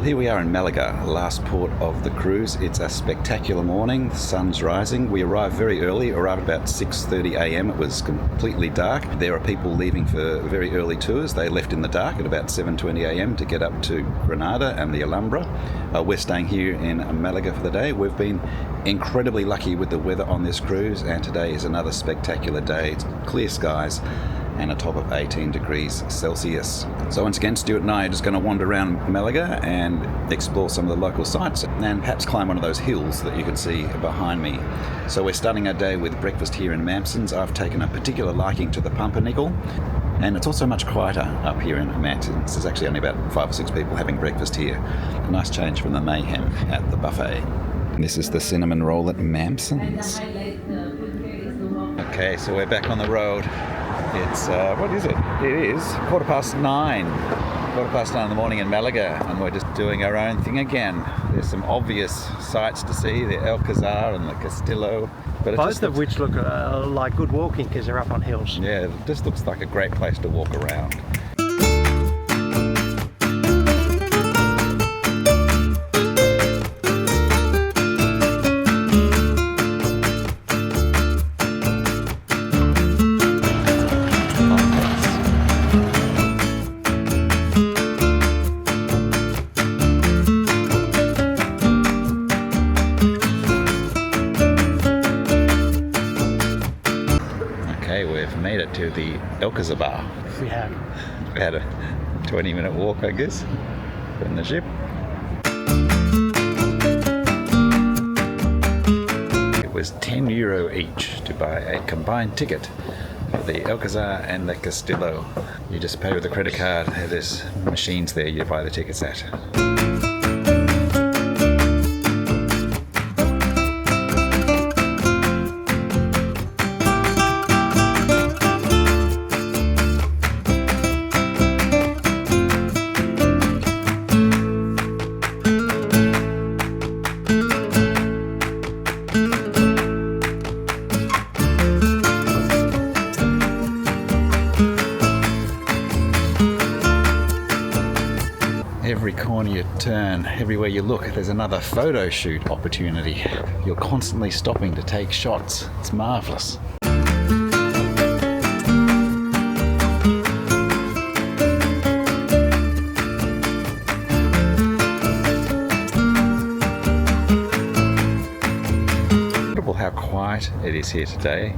Here we are in Malaga, last port of the cruise. It's a spectacular morning, the sun's rising. We arrived very early, arrived about 6:30 a.m. It was completely dark. There are people leaving for very early tours. They left in the dark at about 7:20 a.m. to get up to Granada and the Alhambra. We're staying here in Malaga for the day. We've been incredibly lucky with the weather on this cruise, and today is another spectacular day. It's clear skies and a top of 18 degrees Celsius. So once again, Stuart and I are just going to wander around Malaga and explore some of the local sites and perhaps climb one of those hills that you can see behind me. So we're starting our day with breakfast here in Mamson's. I've taken a particular liking to the pumpernickel, and it's also much quieter up here in Mamson's. There's actually only about 5 or 6 people having breakfast here. A nice change from the mayhem at the buffet. And this is the cinnamon roll at Mamson's. Okay, so we're back on the road. It's, what is it? It is 9:15. 9:15 in the morning in Malaga, and we're just doing our own thing again. There's some obvious sights to see, the Alcazar and the Castillo. But both of which look like good walking because they're up on hills. Yeah, it just looks like a great place to walk around. Made it to the Alcazar. We have. We had a 20-minute walk, I guess, from the ship. It was €10 each to buy a combined ticket for the Alcazar and the Castillo. You just pay with a credit card. There's machines there you buy the tickets at. Every corner you turn, everywhere you look, there's another photo shoot opportunity. You're constantly stopping to take shots. It's marvellous. Notable how quiet it is here today.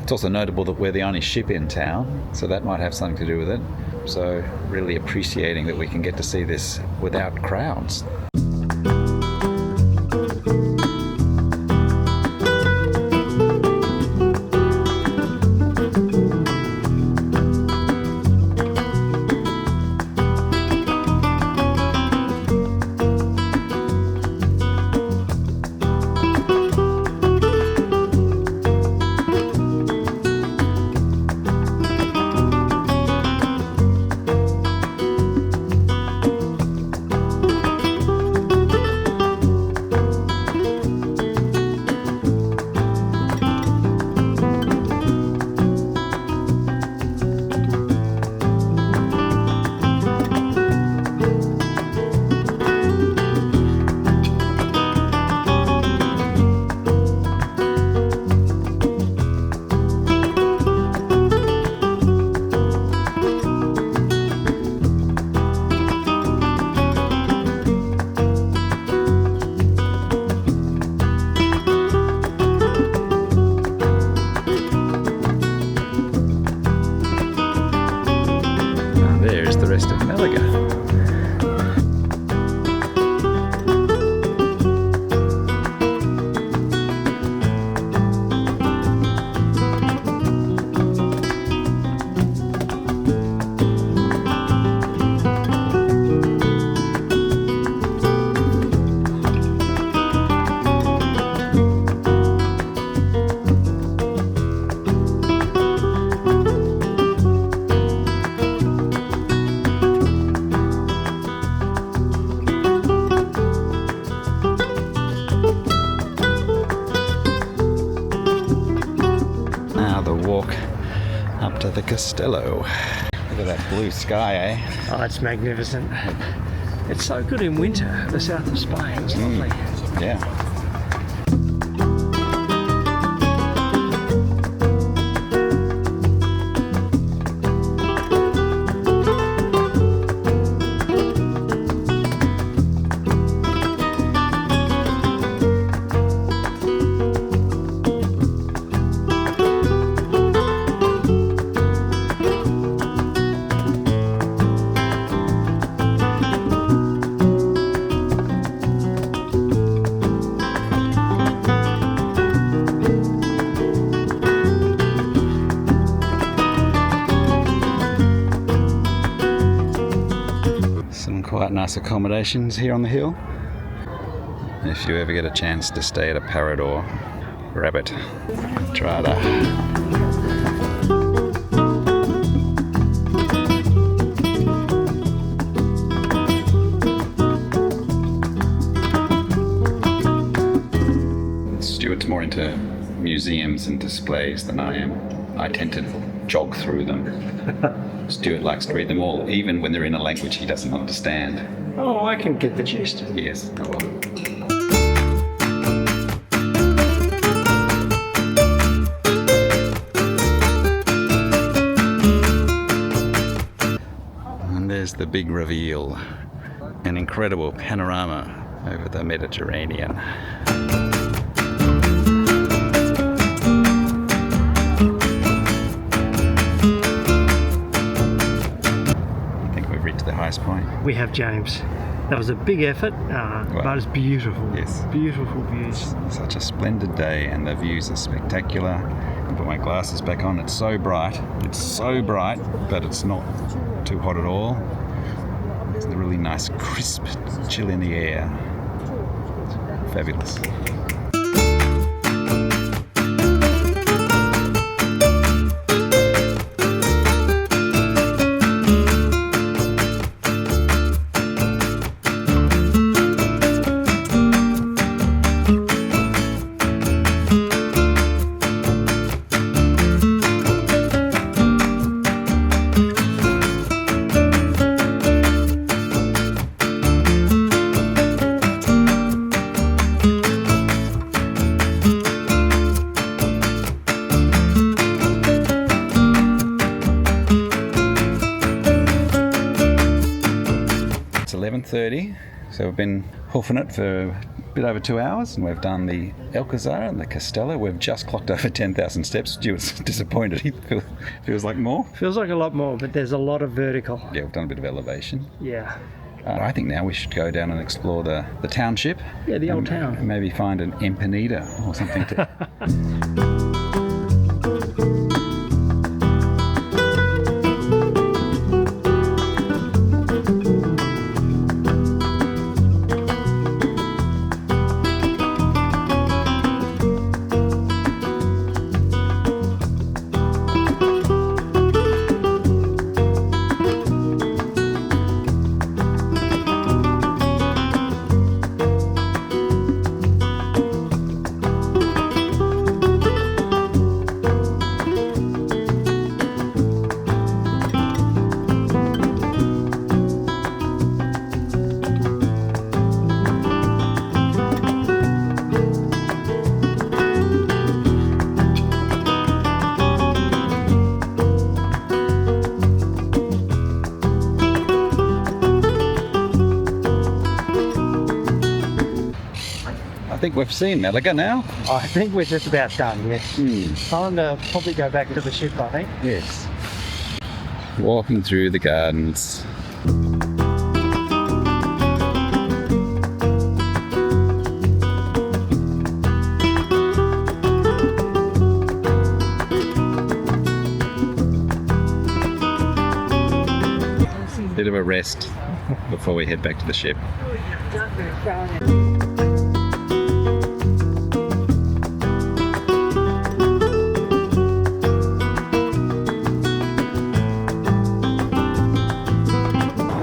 It's also notable that we're the only ship in town, so that might have something to do with it. So really appreciating that we can get to see this without crowds. There's the rest of Malaga. Castello. Look at that blue sky, eh? Oh, it's magnificent. It's so good in winter, the south of Spain. It's lovely. Yeah. Quite nice accommodations here on the hill. If you ever get a chance to stay at a Parador, grab it. Entrada. Stuart's more into museums and displays than I am. I tend to jog through them. Stuart likes to read them all, even when they're in a language he doesn't understand. Oh, I can get the gist. Yes. And there's the big reveal. An incredible panorama over the Mediterranean. Point. We have, James. That was a big effort, but it's beautiful. Yes. Beautiful views. Such a splendid day, and the views are spectacular. I put my glasses back on. It's so bright. It's so bright, but it's not too hot at all. It's a really nice, crisp chill in the air. Fabulous. It's 11:30, so we've been hoofing it for a bit over 2 hours, and we've done the Alcazar and the Castello. We've just clocked over 10,000 steps. Stuart's disappointed. He feels like more. Feels like a lot more, but there's a lot of vertical. Yeah, we've done a bit of elevation. Yeah. I think now we should go down and explore the township. Yeah, the old town. And maybe find an empanada or something to... I think we've seen Malaga now. I think we're just about done, yes. Time to probably go back to the ship, I think. Yes. Walking through the gardens. Bit of a rest before we head back to the ship.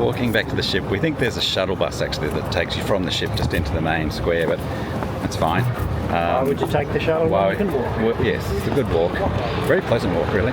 Walking back to the ship, we think there's a shuttle bus actually that takes you from the ship just into the main square, but that's fine. Why would you take the shuttle? Well, You can walk. yes, it's a good walk. Very pleasant walk, really.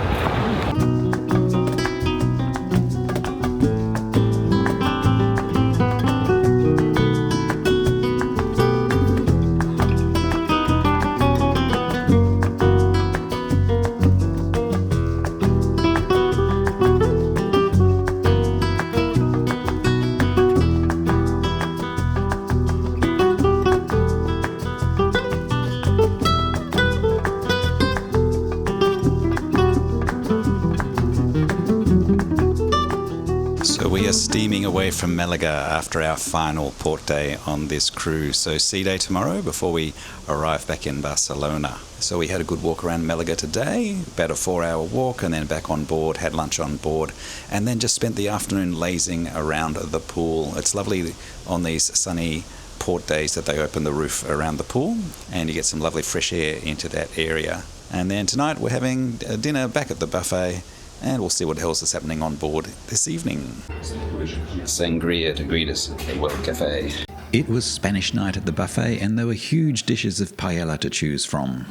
So we are steaming away from Malaga after our final port day on this cruise. So sea day tomorrow before we arrive back in Barcelona. So we had a good walk around Malaga today, about a 4-hour walk, and then back on board, had lunch on board, and then just spent the afternoon lazing around the pool. It's lovely on these sunny port days that they open the roof around the pool and you get some lovely fresh air into that area. And then tonight we're having dinner back at the buffet, and we'll see what else is happening on board this evening. Sangria to greet us at the World Cafe. It was Spanish night at the buffet, and there were huge dishes of paella to choose from.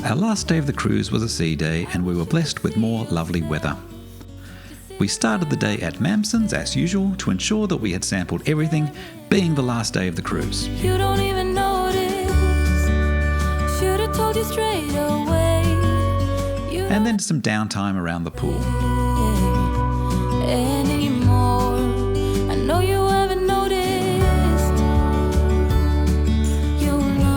Our last day of the cruise was a sea day, and we were blessed with more lovely weather. We started the day at Mamson's as usual to ensure that we had sampled everything, being the last day of the cruise. You don't even notice. Should have told you straight away. And then some downtime around the pool. Anymore. I know you haven't noticed. You know.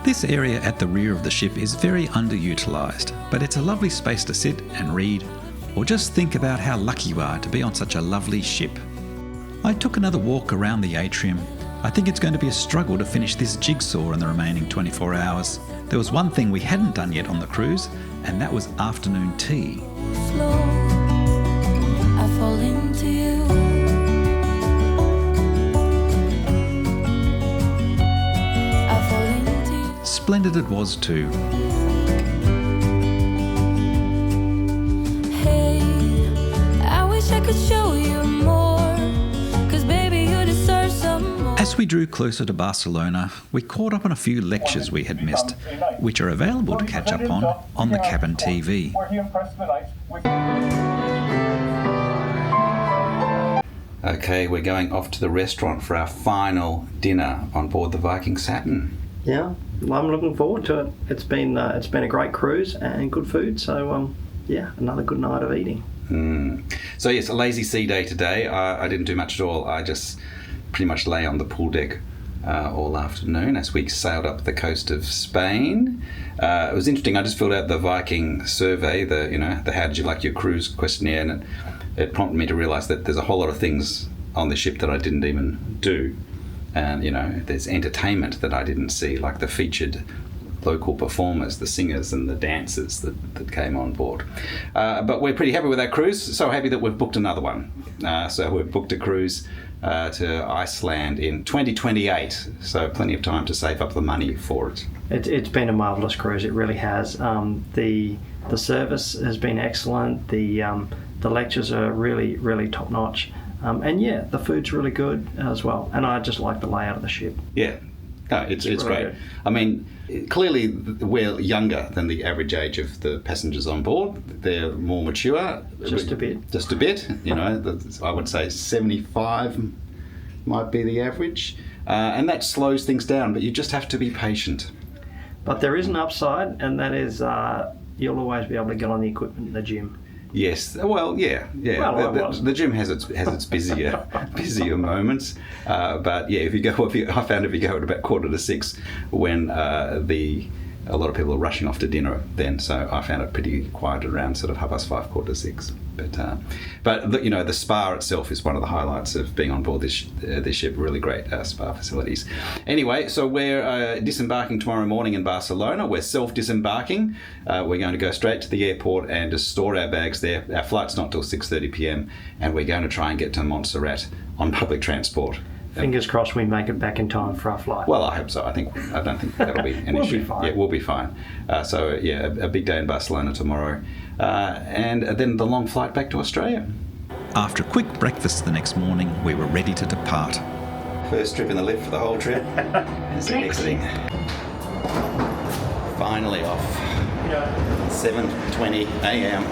This area at the rear of the ship is very underutilised, but it's a lovely space to sit and read, or just think about how lucky you are to be on such a lovely ship. I took another walk around the atrium. I think it's going to be a struggle to finish this jigsaw in the remaining 24 hours. There was one thing we hadn't done yet on the cruise, and that was afternoon tea. Slow. I fall into you. Splendid it was too. Hey, I wish I could show you more, 'cause baby you deserve some more. As we drew closer to Barcelona, we caught up on a few lectures we had missed, which are available to catch up on the cabin TV. Okay, we're going off to the restaurant for our final dinner on board the Viking Saturn. Yeah, well, I'm looking forward to it. It's been a great cruise and good food. So yeah, another good night of eating. So yes, a lazy sea day today. I didn't do much at all. I just pretty much lay on the pool deck all afternoon as we sailed up the coast of Spain. It was interesting. I just filled out the Viking survey, the how did you like your cruise questionnaire, and it prompted me to realise that there's a whole lot of things on the ship that I didn't even do. And, there's entertainment that I didn't see, like the featured local performers, the singers and the dancers that came on board. But we're pretty happy with our cruise, so happy that we've booked another one. So we've booked a cruise to Iceland in 2028, so plenty of time to save up the money for it. It's been a marvellous cruise, it really has. The service has been excellent, the lectures are really, really top notch. And yeah, the food's really good as well. And I just like the layout of the ship. Yeah, no, it's really great. Good. I mean, clearly we're younger than the average age of the passengers on board. They're more mature. Just a bit. Just a bit. I would say 75 might be the average. And that slows things down, but you just have to be patient. But there is an upside, and that is you'll always be able to get on the equipment in the gym. Yes, well, yeah. Well, the gym has its busier moments, but yeah, I found if you go at about 5:45 when a lot of people are rushing off to dinner then, so I found it pretty quiet around sort of 5:30, 5:45. But the spa itself is one of the highlights of being on board this ship. Really great spa facilities. Anyway, so we're disembarking tomorrow morning in Barcelona. We're self-disembarking. We're going to go straight to the airport and just store our bags there. Our flight's not till 6:30 p.m. and we're going to try and get to Montserrat on public transport. Fingers crossed we make it back in time for our flight. Well, I hope so. I don't think that'll be an issue. We'll be fine. Yeah, we'll be fine. A big day in Barcelona tomorrow, and then the long flight back to Australia. After a quick breakfast the next morning, we were ready to depart. First trip in the lift for the whole trip. As they're exiting. Finally off. 7:20 a.m.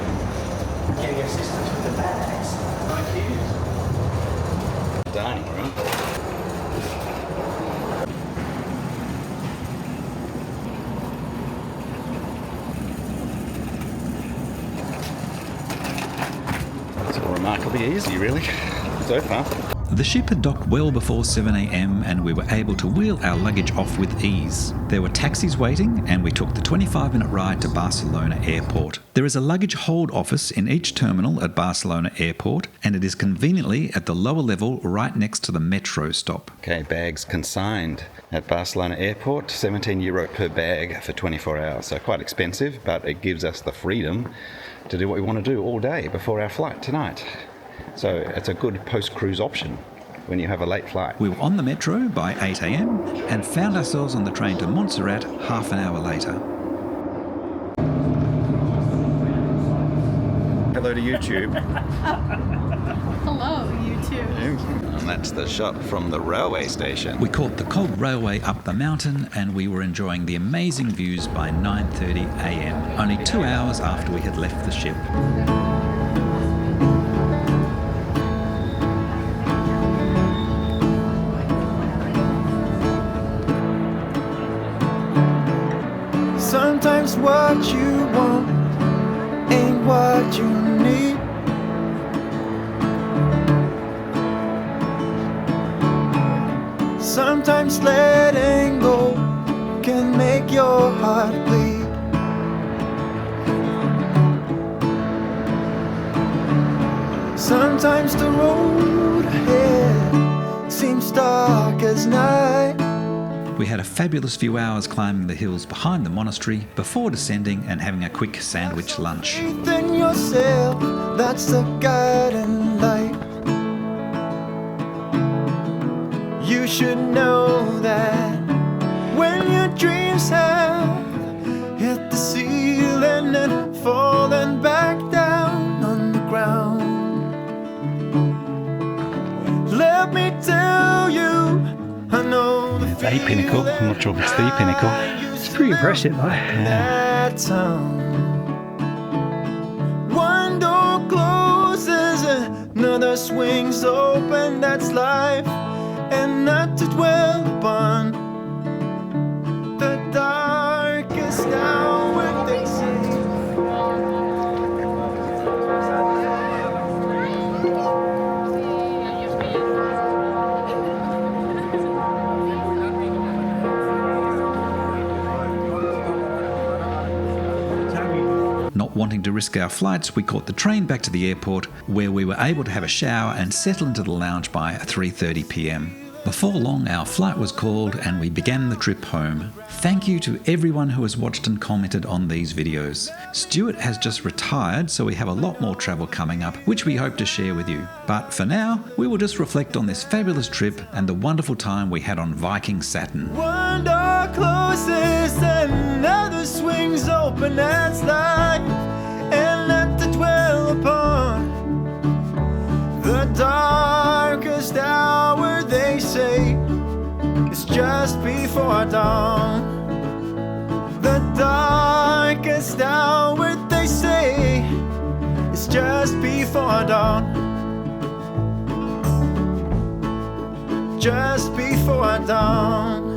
Getting assistance with the bags. Thank you. Dining room. remarkably easy, really, so far. The ship had docked well before 7 a.m. and we were able to wheel our luggage off with ease. There were taxis waiting and we took the 25-minute ride to Barcelona Airport. There is a luggage hold office in each terminal at Barcelona Airport and it is conveniently at the lower level right next to the metro stop. Okay, bags consigned at Barcelona Airport, €17 per bag for 24 hours. So quite expensive, but it gives us the freedom to do what we want to do all day before our flight tonight. So it's a good post-cruise option when you have a late flight. We were on the metro by 8 a.m. and found ourselves on the train to Montserrat half an hour later. Hello to YouTube. Hello, YouTube. And that's the shot from the railway station. We caught the Cog Railway up the mountain and we were enjoying the amazing views by 9:30 a.m, only 2 hours after we had left the ship. Sometimes what you want ain't what you need. Sometimes letting go can make your heart bleed. Sometimes the road ahead seems dark as night. We had a fabulous few hours climbing the hills behind the monastery before descending and having a quick sandwich lunch. Faith in yourself, that's the guiding light. You should know that when your dreams have hit the ceiling and fallen back down on the ground, let me tell you, I know the A pinnacle. I'm not sure if it's the pinnacle. It's pretty impressive, though. that town. One door closes, another swings open. That's life, and not to dwell upon the darkest hour, they say. Not wanting to risk our flights, we caught the train back to the airport where we were able to have a shower and settle into the lounge by 3:30 p.m. Before long, our flight was called and we began the trip home. Thank you to everyone who has watched and commented on these videos. Stuart has just retired, so we have a lot more travel coming up, which we hope to share with you. But for now, we will just reflect on this fabulous trip and the wonderful time we had on Viking Saturn. One door closes, another swings open. That's life, and not to dwell upon the darkest hour, they say, it's just before dawn. The darkest hour, they say, it's just before dawn. Just before dawn.